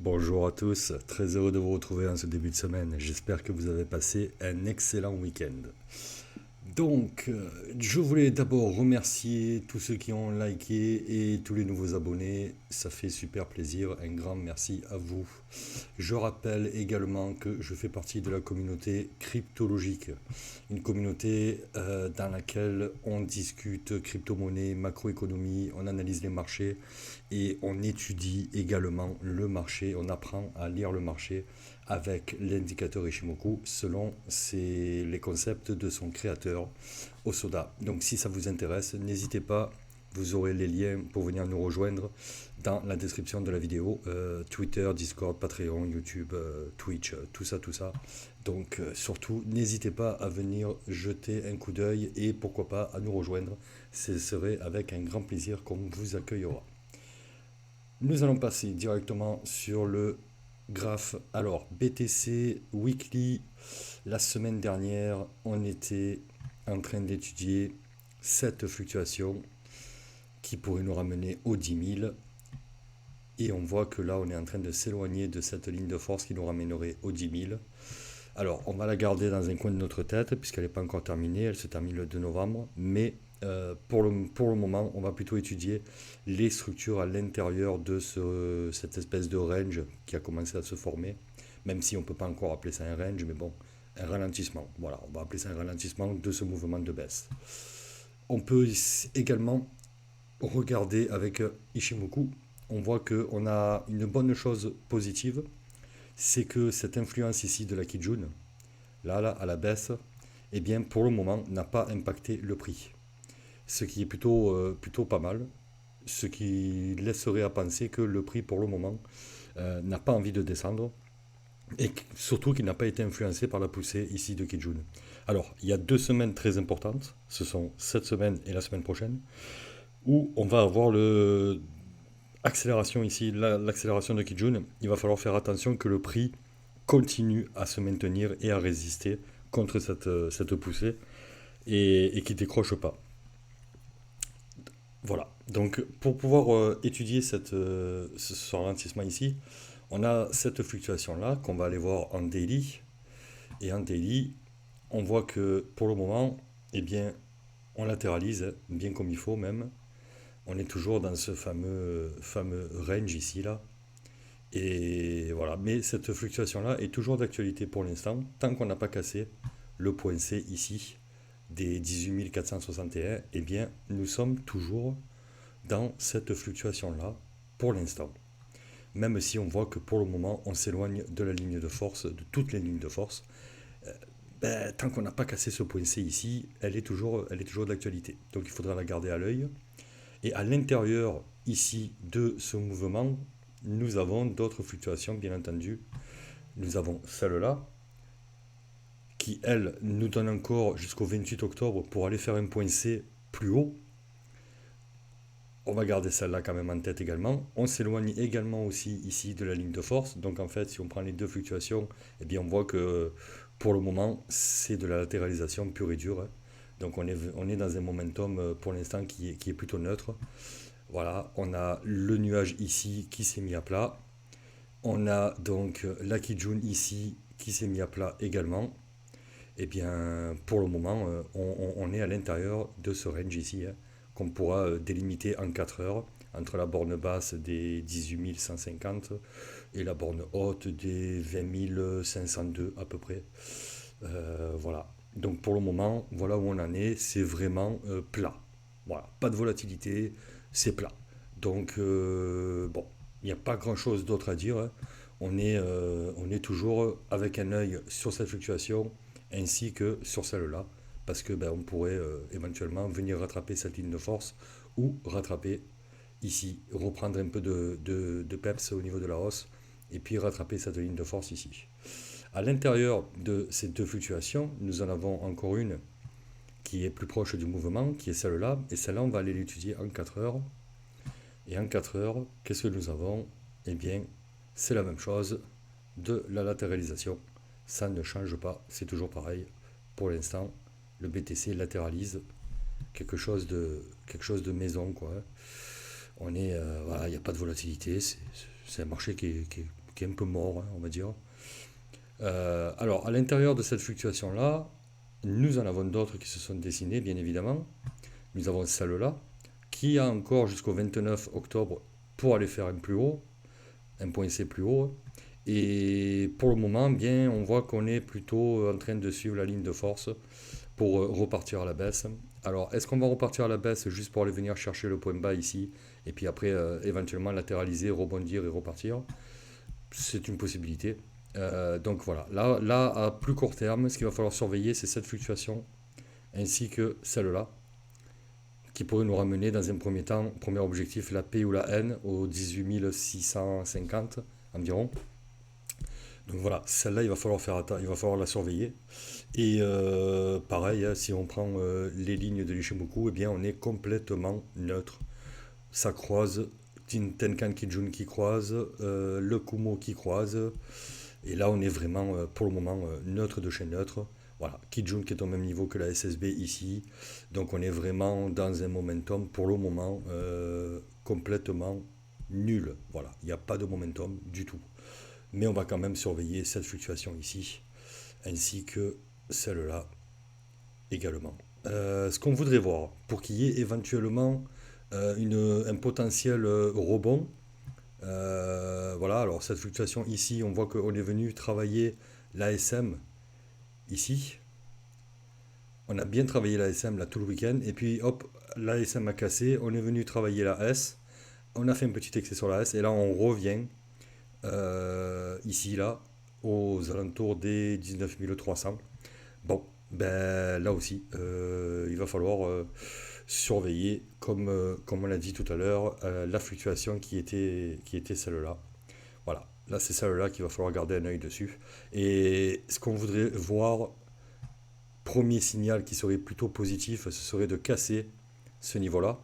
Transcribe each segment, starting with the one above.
Bonjour à tous, très heureux de vous retrouver en ce début de semaine. J'espère que vous avez passé un excellent week-end. Je voulais d'abord remercier tous ceux qui ont liké et tous les nouveaux abonnés. Ça fait super plaisir. Un grand merci à vous. Je rappelle également que je fais partie de la communauté cryptologique, une communauté dans laquelle on discute crypto-monnaie, macroéconomie, on analyse les marchés et on étudie également le marché, on apprend à lire le marché avec l'indicateur Ishimoku selon les concepts de son créateur, Osoda. Donc si ça vous intéresse, n'hésitez pas, vous aurez les liens pour venir nous rejoindre dans la description de la vidéo. Twitter, Discord, Patreon, YouTube, Twitch, tout ça, tout ça. Surtout, n'hésitez pas à venir jeter un coup d'œil et pourquoi pas à nous rejoindre. Ce serait avec un grand plaisir qu'on vous accueillera. Nous allons passer directement sur le graphe. Alors, BTC Weekly, la semaine dernière, on était en train d'étudier cette fluctuation qui pourrait nous ramener aux 10 000. Et on voit que là, on est en train de s'éloigner de cette ligne de force qui nous ramènerait aux 10 000. Alors, on va la garder dans un coin de notre tête, puisqu'elle n'est pas encore terminée, elle se termine le 2 novembre, mais pour le moment, on va plutôt étudier les structures à l'intérieur de cette espèce de range qui a commencé à se former, même si on ne peut pas encore appeler ça un range, mais bon, un ralentissement. Voilà, on va appeler ça un ralentissement de ce mouvement de baisse. On peut également regarder avec Ishimoku, on voit qu'on a une bonne chose positive, c'est que cette influence ici de la Kijun, là, à la baisse, eh bien, pour le moment, n'a pas impacté le prix. Ce qui est plutôt pas mal, ce qui laisserait à penser que le prix, pour le moment, n'a pas envie de descendre, et surtout qu'il n'a pas été influencé par la poussée ici de Kijun. Alors, il y a 2 semaines très importantes, ce sont cette semaine et la semaine prochaine, où on va avoir l'accélération ici, l'accélération de Kijun. Il va falloir faire attention que le prix continue à se maintenir et à résister contre cette poussée et qui ne décroche pas. Voilà. Donc pour pouvoir étudier ce ralentissement ici, on a cette fluctuation-là qu'on va aller voir en daily. Et en daily, on voit que pour le moment, eh bien, on latéralise bien comme il faut même. On est toujours dans ce fameux range ici, là. Et voilà. Mais cette fluctuation-là est toujours d'actualité pour l'instant, tant qu'on n'a pas cassé le point C ici des 18 461, eh bien, nous sommes toujours dans cette fluctuation-là pour l'instant. Même si on voit que pour le moment, on s'éloigne de la ligne de force, de toutes les lignes de force, tant qu'on n'a pas cassé ce point C ici, elle est toujours d'actualité. Donc il faudra la garder à l'œil. Et à l'intérieur ici de ce mouvement, nous avons d'autres fluctuations, bien entendu. Nous avons celle-là, qui, elle, nous donne encore jusqu'au 28 octobre pour aller faire un point C plus haut. On va garder celle-là quand même en tête également. On s'éloigne également aussi ici de la ligne de force. Donc en fait, si on prend les deux fluctuations, eh bien on voit que pour le moment, c'est de la latéralisation pure et dure, hein. Donc on est dans un momentum pour l'instant qui est plutôt neutre. Voilà, on a le nuage ici qui s'est mis à plat. On a donc la Kijun ici qui s'est mis à plat également. Eh bien, pour le moment, on est à l'intérieur de ce range ici, hein, qu'on pourra délimiter en 4 heures entre la borne basse des 18 150 et la borne haute des 20 502 à peu près. Voilà. Donc pour le moment, voilà où on en est. C'est vraiment plat. Voilà. Pas de volatilité, c'est plat. Bon, il n'y a pas grand-chose d'autre à dire, hein. On est toujours avec un œil sur cette fluctuation ainsi que sur celle-là, parce que on pourrait éventuellement venir rattraper cette ligne de force ou rattraper ici, reprendre un peu de peps au niveau de la hausse et puis rattraper cette ligne de force ici. À l'intérieur de ces deux fluctuations, nous en avons encore une qui est plus proche du mouvement, qui est celle-là, et celle-là, on va aller l'étudier en 4 heures. Et en 4 heures, qu'est-ce que nous avons? Eh bien, c'est la même chose, de la latéralisation. Ça ne change pas, c'est toujours pareil. Pour l'instant, le BTC latéralise quelque chose de maison, quoi. Voilà, il n'y a pas de volatilité, c'est un marché qui qui est un peu mort, hein, on va dire. Alors, à l'intérieur de cette fluctuation-là, nous en avons d'autres qui se sont dessinées, bien évidemment. Nous avons celle-là, qui a encore jusqu'au 29 octobre pour aller faire un plus haut, un point C plus haut. Et pour le moment, bien, on voit qu'on est plutôt en train de suivre la ligne de force pour repartir à la baisse. Alors, est-ce qu'on va repartir à la baisse juste pour aller venir chercher le point bas ici, et puis après, éventuellement latéraliser, rebondir et repartir? C'est une possibilité. Donc voilà, là, à plus court terme, ce qu'il va falloir surveiller, c'est cette fluctuation, ainsi que celle-là, qui pourrait nous ramener dans un premier temps, premier objectif, la P ou la N, au 18 650 environ. Donc voilà, celle-là, il va falloir la surveiller. Et pareil, hein, si on prend les lignes de l'Ishimoku, eh bien, on est complètement neutre. Ça croise, Tenkan Kijun qui croise, le Kumo qui croise. Et là, on est vraiment, pour le moment, neutre de chez neutre. Voilà, Kijun qui est au même niveau que la SSB ici. Donc on est vraiment dans un momentum, pour le moment, complètement nul. Voilà, il n'y a pas de momentum du tout. Mais on va quand même surveiller cette fluctuation ici, ainsi que celle-là également. Ce qu'on voudrait voir, pour qu'il y ait éventuellement un potentiel rebond, voilà, alors cette fluctuation ici, on voit qu'on est venu travailler l'ASM ici. On a bien travaillé l'ASM là tout le week-end, et puis hop, l'ASM a cassé, on est venu travailler la S, on a fait un petit excès sur la S, et là on revient ici, là, aux alentours des 19 300. Bon, ben là aussi, il va falloir surveiller, comme on l'a dit tout à l'heure, la fluctuation qui était celle-là. Voilà, là c'est celle-là qu'il va falloir garder un œil dessus. Et ce qu'on voudrait voir, premier signal qui serait plutôt positif, ce serait de casser ce niveau-là.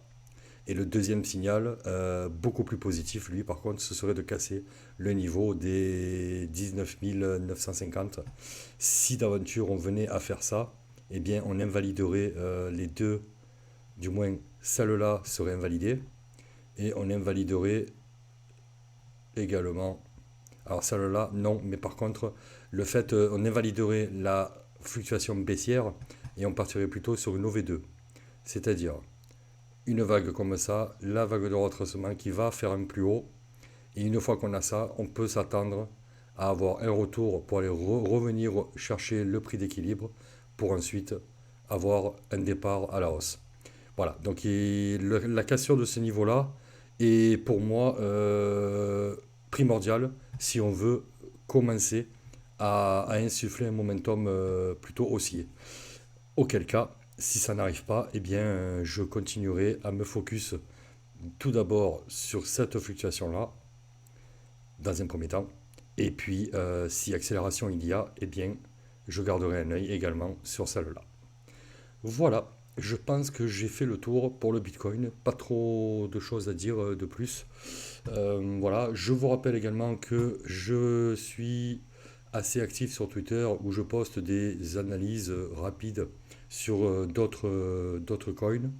Et le deuxième signal, beaucoup plus positif, lui par contre, ce serait de casser le niveau des 19 950. Si d'aventure on venait à faire ça, eh bien on invaliderait les deux, du moins celle-là serait invalidée, et on invaliderait également, alors celle-là non, mais par contre le fait, on invaliderait la fluctuation baissière, et on partirait plutôt sur une OV2, c'est-à-dire une vague comme ça, la vague de retracement qui va faire un plus haut. Et une fois qu'on a ça, on peut s'attendre à avoir un retour pour aller revenir chercher le prix d'équilibre pour ensuite avoir un départ à la hausse. Voilà, donc la cassure de ce niveau-là est pour moi primordiale si on veut commencer à insuffler un momentum plutôt haussier. Auquel cas, si ça n'arrive pas, eh bien, je continuerai à me focus tout d'abord sur cette fluctuation-là, dans un premier temps. Et puis, si accélération il y a, eh bien, je garderai un œil également sur celle-là. Voilà, je pense que j'ai fait le tour pour le Bitcoin. Pas trop de choses à dire de plus. Voilà, je vous rappelle également que je suis assez actif sur Twitter où je poste des analyses rapides sur d'autres coins.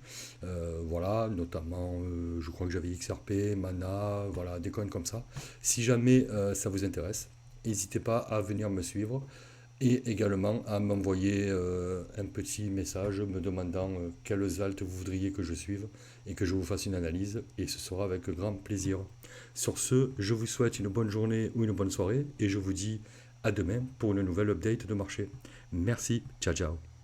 Voilà, notamment, je crois que j'avais XRP, Mana, voilà, des coins comme ça. Si jamais ça vous intéresse, n'hésitez pas à venir me suivre et également à m'envoyer un petit message me demandant quelles altes vous voudriez que je suive et que je vous fasse une analyse, et ce sera avec grand plaisir. Sur ce, je vous souhaite une bonne journée ou une bonne soirée, et je vous dis à demain pour une nouvelle update de marché. Merci, ciao ciao.